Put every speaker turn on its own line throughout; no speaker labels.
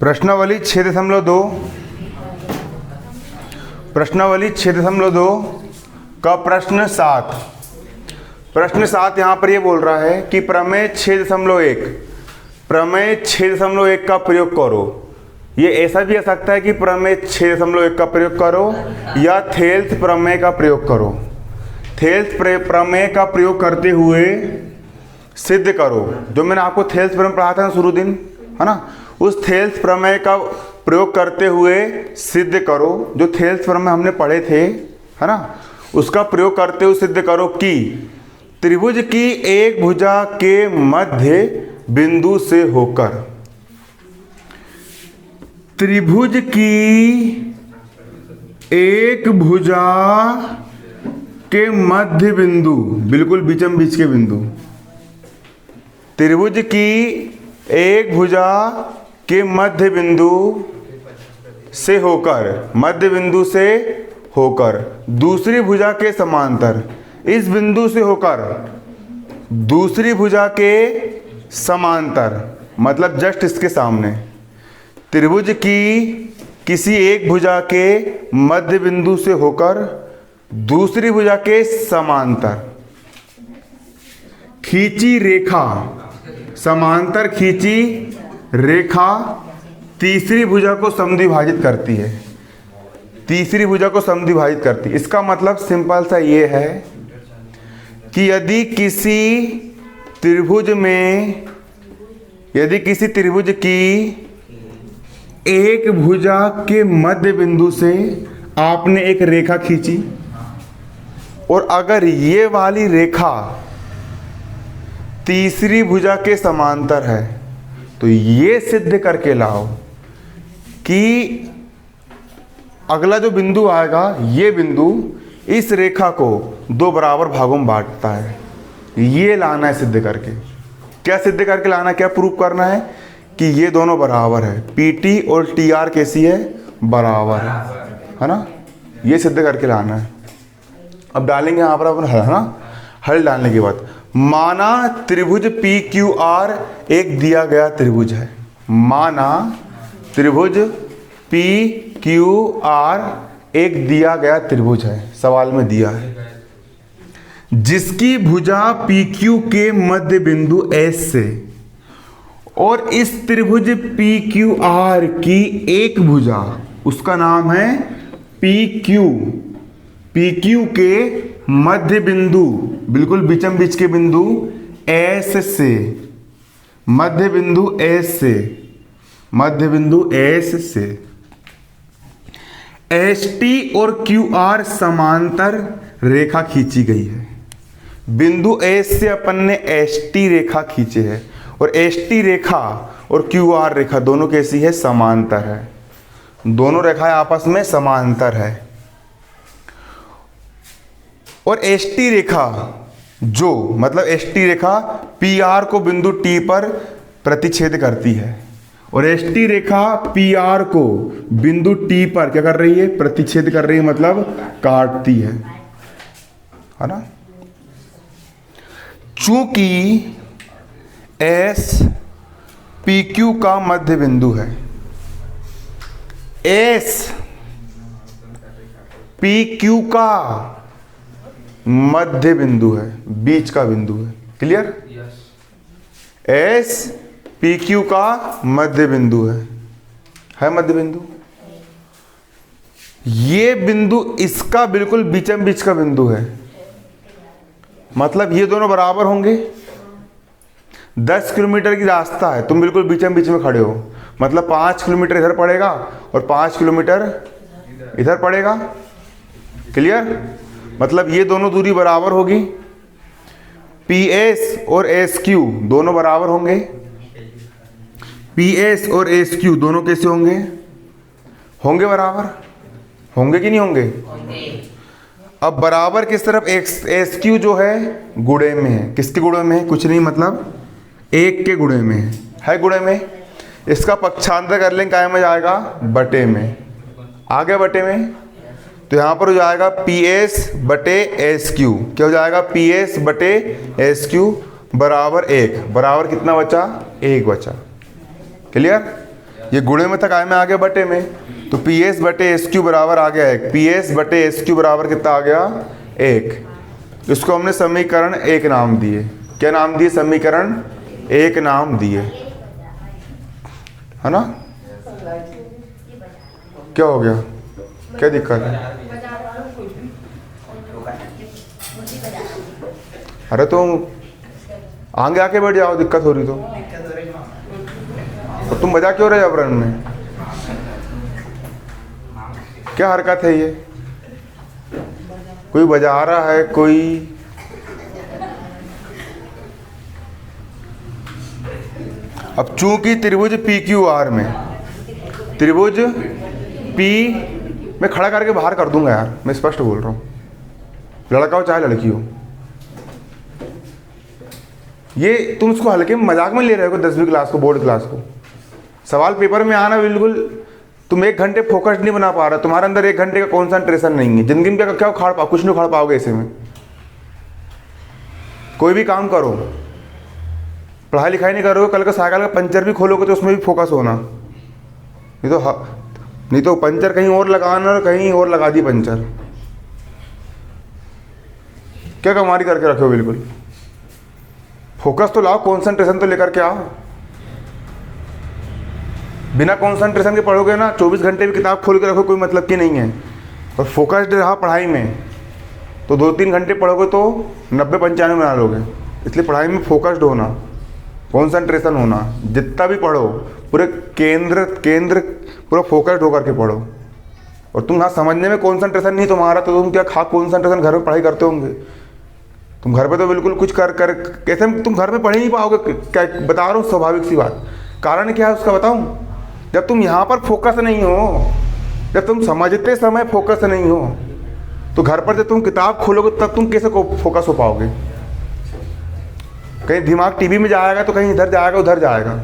प्रश्नावली 6.2 प्रश्नावली 6.2 का प्रश्न 7। प्रश्न 7 यहाँ पर ये बोल रहा है कि प्रमेय 6.1 का प्रयोग करो। ये ऐसा भी आ सकता है कि प्रमेय 6.1 का प्रयोग करो या थेल्स प्रमेय का प्रयोग करो। थेल्स प्रमेय का प्रयोग करते हुए सिद्ध करो। जो मैंने आपको थेल्स प्रमेय पढ़ा था ना शुरू दिन, है ना, उस थेल्स प्रमेय का प्रयोग करते हुए सिद्ध करो। जो थेल्स प्रमेय हमने पढ़े थे, है ना, उसका प्रयोग करते हुए सिद्ध करो कि त्रिभुज की एक भुजा के मध्य बिंदु से होकर, त्रिभुज की एक भुजा के मध्य बिंदु, बिल्कुल बीचम बीच के बिंदु, त्रिभुज की एक भुजा के मध्य बिंदु से होकर, मध्य बिंदु से होकर दूसरी भुजा के समांतर, इस बिंदु से होकर दूसरी भुजा के समांतर, मतलब जस्ट इसके सामने, त्रिभुज की किसी एक भुजा के मध्य बिंदु से होकर दूसरी भुजा के समांतर खींची रेखा, समांतर खींची रेखा तीसरी भुजा को समद्विभाजित करती है। तीसरी भुजा को समद्विभाजित करती है। इसका मतलब सिंपल सा ये है कि यदि किसी त्रिभुज की एक भुजा के मध्य बिंदु से आपने एक रेखा खींची और अगर ये वाली रेखा तीसरी भुजा के समांतर है, तो ये सिद्ध करके लाओ कि अगला जो बिंदु आएगा, ये बिंदु इस रेखा को दो बराबर भागों में बांटता है। ये लाना है सिद्ध करके। क्या सिद्ध करके लाना है, क्या प्रूफ करना है कि ये दोनों बराबर है। पीटी और टीआर कैसी है, बराबर है ना। ये सिद्ध करके लाना है। अब डालेंगे यहाँ पर अपन हल, है ना। हल डालने के बाद माना त्रिभुज पी क्यू आर एक दिया गया त्रिभुज है। माना त्रिभुज पी क्यू आर एक दिया गया त्रिभुज है, सवाल में दिया है, जिसकी भुजा पी क्यू के मध्य बिंदु एस से और इस त्रिभुज पी क्यू आर की एक भुजा, उसका नाम है पी क्यू, पी क्यू के मध्य बिंदु, बिल्कुल बीचम बीच के बिंदु एस से, मध्य बिंदु एस से, मध्य बिंदु एस से एस टी और क्यू आर समांतर रेखा खींची गई है। बिंदु एस से अपन ने एस टी रेखा खींचे है और एस टी रेखा और क्यू आर रेखा दोनों कैसी है, समांतर है। दोनों रेखाएं आपस में समांतर है। और एस टी रेखा जो, मतलब एस टी रेखा पी आर को बिंदु टी पर प्रतिच्छेद करती है और एस टी रेखा पी आर को बिंदु टी पर क्या कर रही है, प्रतिच्छेद कर रही है, मतलब काटती है ना। चूंकि एस पी क्यू का मध्य बिंदु है, एस पी क्यू का मध्य बिंदु है, बीच का बिंदु है। क्लियर? एस पी क्यू का मध्य बिंदु है मध्य बिंदु। ये बिंदु इसका बिल्कुल बीचम बीच का बिंदु है, मतलब ये दोनों बराबर होंगे। 10 किलोमीटर की रास्ता है, तुम बिल्कुल बीचम बीच में खड़े हो, मतलब 5 किलोमीटर इधर पड़ेगा और 5 किलोमीटर इधर पड़ेगा। क्लियर? मतलब ये दोनों दूरी बराबर होगी। पी एस और एस क्यू दोनों बराबर होंगे। पी एस और एस क्यू दोनों कैसे होंगे, होंगे बराबर, होंगे कि नहीं होंगे? अब बराबर किस तरफ, एस क्यू जो है गुणे में है। किसके गुणे में है? कुछ नहीं, मतलब एक के गुणे में है गुणे में। इसका पक्षांतर कर लेंगे, क्या में जाएगा, बटे में। आ गया बटे में, तो यहाँ पर हो जाएगा पी एस बटे एस क्यू। क्या हो जाएगा, पी एस बटे एस क्यू बराबर 1। बराबर कितना बचा, 1 बचा। क्लियर? ये गुणे में था, काय में आ गया, बटे में। तो पी एस बटे एस क्यू बराबर आ गया 1। पी एस बटे एस क्यू बराबर कितना आ गया 1। इसको हमने समीकरण 1 नाम दिए। क्या नाम दिए? समीकरण 1 नाम दिए, है ना। क्या हो गया, क्या दिक्कत है? अरे तो आगे आके बैठ जाओ, दिक्कत हो रही तो तुम बजा क्यों रहे जबरन में? क्या हरकत है ये? कोई बजा रहा है, कोई अब चूंकि त्रिभुज पी क्यू आर में, त्रिभुज पी मैं खड़ा करके बाहर कर दूंगा यार, मैं स्पष्ट बोल रहा हूँ, लड़का हो चाहे लड़की हो। ये तुम इसको हल्के में मजाक में ले रहे हो 10वीं क्लास को, बोर्ड क्लास को। सवाल पेपर में आना बिल्कुल, तुम 1 घंटे फोकस नहीं बना पा रहे, तुम्हारे अंदर 1 घंटे का कॉन्सेंट्रेशन नहीं है। जिंदगी में क्या उखाड़ पाओ? कुछ नहीं उखाड़ पाओगे ऐसे में। कोई भी काम करो, पढ़ाई लिखाई नहीं करोगे, कल का साइकिल का पंचर भी खोलोगे तो उसमें भी फोकस होना। नहीं तो पंचर कहीं और लगाना और कहीं और लगा दी पंचर। क्या कमारी करके रखे हो? बिल्कुल फोकस तो लाओ, कंसंट्रेशन तो लेकर के आओ। बिना कंसंट्रेशन के पढ़ोगे ना, 24 घंटे भी किताब खोल के रखो, कोई मतलब की नहीं है। और फोकस्ड रहा पढ़ाई में तो 2-3 घंटे पढ़ोगे तो 90-95 बना लोगे। इसलिए पढ़ाई में फोकस्ड होना, कंसंट्रेशन होना, जितना भी पढ़ो पूरे केंद्र पूरा फोकस्ड होकर के पढ़ो। और तुम हाँ समझने में कंसंट्रेशन नहीं तुम्हारा, तो तुम क्या कंसंट्रेशन घर में पढ़ाई करते होंगे? तुम घर पे तो बिल्कुल कुछ कर कैसे तुम घर में पढ़ ही नहीं पाओगे। क्या बता रहा हूँ, स्वाभाविक सी बात। कारण क्या है उसका बताऊँ? जब तुम यहाँ पर फोकस नहीं हो, जब तुम समझते समय फोकस नहीं हो, तो घर पर जब तुम किताब खोलोगे तब तुम कैसे फोकस हो पाओगे? कहीं दिमाग टीवी में जाएगा तो कहीं इधर जाएगा उधर जाएगा।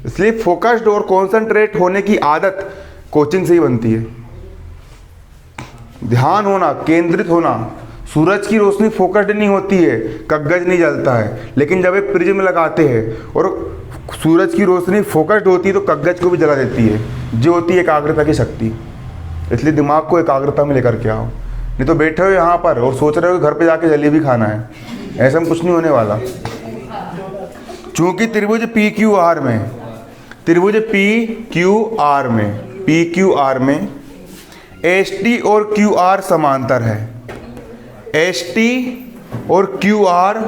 इसलिए फोकस्ड और कॉन्सेंट्रेट होने की आदत कोचिंग से ही बनती है। ध्यान होना, केंद्रित होना। सूरज की रोशनी फोकस्ड नहीं होती है, कागज नहीं जलता है। लेकिन जब एक प्रिज्म लगाते हैं और सूरज की रोशनी फोकस्ड होती है तो कागज को भी जला देती है, जो होती है एकाग्रता की शक्ति। इसलिए दिमाग को एकाग्रता में लेकर के आओ। नहीं तो बैठे हो यहाँ पर और सोच रहे हो घर पे जाके जलेबी खाना है, ऐसा में कुछ नहीं होने वाला। चूंकि त्रिभुज पी क्यू आर में, त्रिभुज पी क्यू आर में, पी क्यू आर में एस टी और क्यू आर समांतर है। एस टी और क्यू आर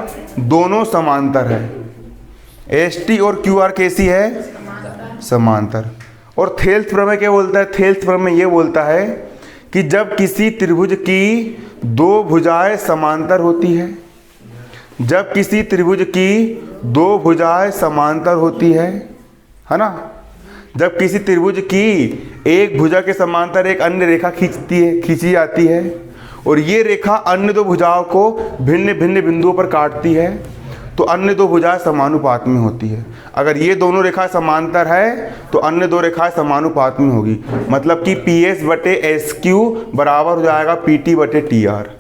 दोनों समांतर है। एस टी और क्यू आर कैसी है? समांतर। और थेल्स प्रमेय क्या बोलता है? थेल्स प्रमेय ये बोलता है कि जब किसी त्रिभुज की 2 भुजाएं समांतर होती है, जब किसी त्रिभुज की 2 भुजाएं समांतर होती है ना, जब किसी त्रिभुज की एक भुजा के समांतर एक अन्य रेखा खींची जाती है और ये रेखा अन्य 2 भुजाओं को भिन्न भिन्न बिंदुओं पर काटती है, तो अन्य 2 भुजाएं समानुपात में होती है। अगर ये दोनों रेखाएं समांतर है तो अन्य 2 रेखाएं समानुपात में होगी। मतलब कि पी एस बटे एस क्यू बराबर हो जाएगा पी टी बटे टी आर।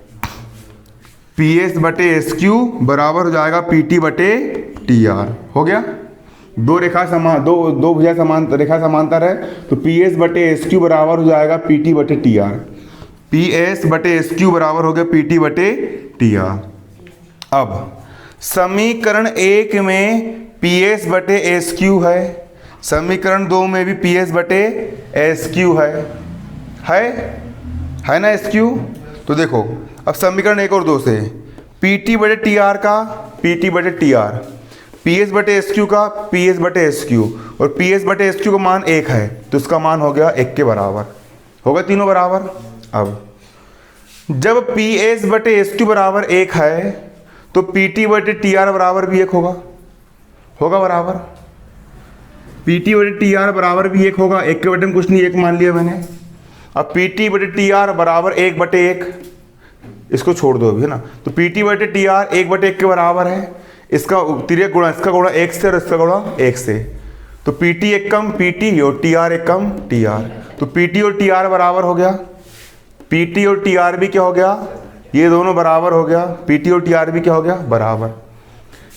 पी एस बटे एस क्यू बराबर हो जाएगा पी टी बटे टी आर। हो गया? दो भुजा समांतर, रेखा समांतर है तो पी एस बटे एस क्यू बराबर हो जाएगा पी टी बटे टी आर। पी एस बटे एस क्यू बराबर हो गया पी टी बटे टी आर। अब समीकरण 1 में पी एस बटे एस क्यू है, समीकरण 2 में भी पी एस बटे एस क्यू है ना एस क्यू। तो देखो अब समीकरण 1 और 2 से पी टी बटे टी आर का पी टी बटे टी आर, पी एस बटे एस क्यू का पी एस बटे एस क्यू, और पी एस बटे एस क्यू का मान 1 है तो इसका मान हो गया 1 के बराबर। हो गए तीनों बराबर। अब जब पी एस बटे एस क्यू बराबर 1 है तो पी टी बटे टी आर बराबर भी 1 होगा बराबर। पी टी बटे टी आर बराबर भी 1 होगा। 1 के बटे में कुछ नहीं, 1 मान लिया मैंने। अब पी टी बटे टी आर बराबर 1 बटे 1, इसको छोड़ दो अभी, है ना। तो पी टी बटे टी आर 1 बटे 1 के बराबर है। इसका तिर्यक गुणा, इसका गुणा 1 से और इसका गुणा 1 से, तो पी टी एक कम पी टी और टी आर एक कम टी आर, तो पी टी और टी आर बराबर हो गया। पी टी और टी आर भी क्या हो गया? ये दोनों बराबर हो गया। पी टी और टी आर भी क्या हो गया? बराबर।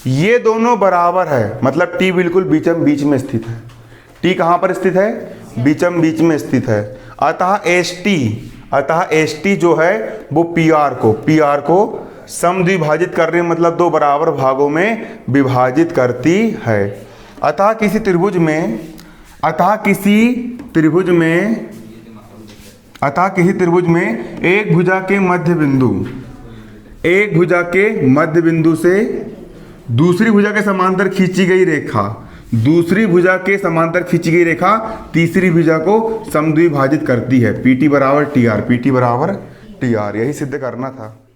ये दोनों बराबर है, मतलब टी बिल्कुल बीच में स्थित है। टी कहाँ पर स्थित है? बीच में स्थित है। अतः एस टी जो है वो पी आर को समद्विभाजित कर रही है, मतलब दो बराबर भागों में विभाजित करती है। अतः किसी त्रिभुज में एक भुजा के मध्य बिंदु से दूसरी भुजा के समांतर खींची गई रेखा तीसरी भुजा को समद्विभाजित करती है। पीटी बराबर टी आर, यही सिद्ध करना था।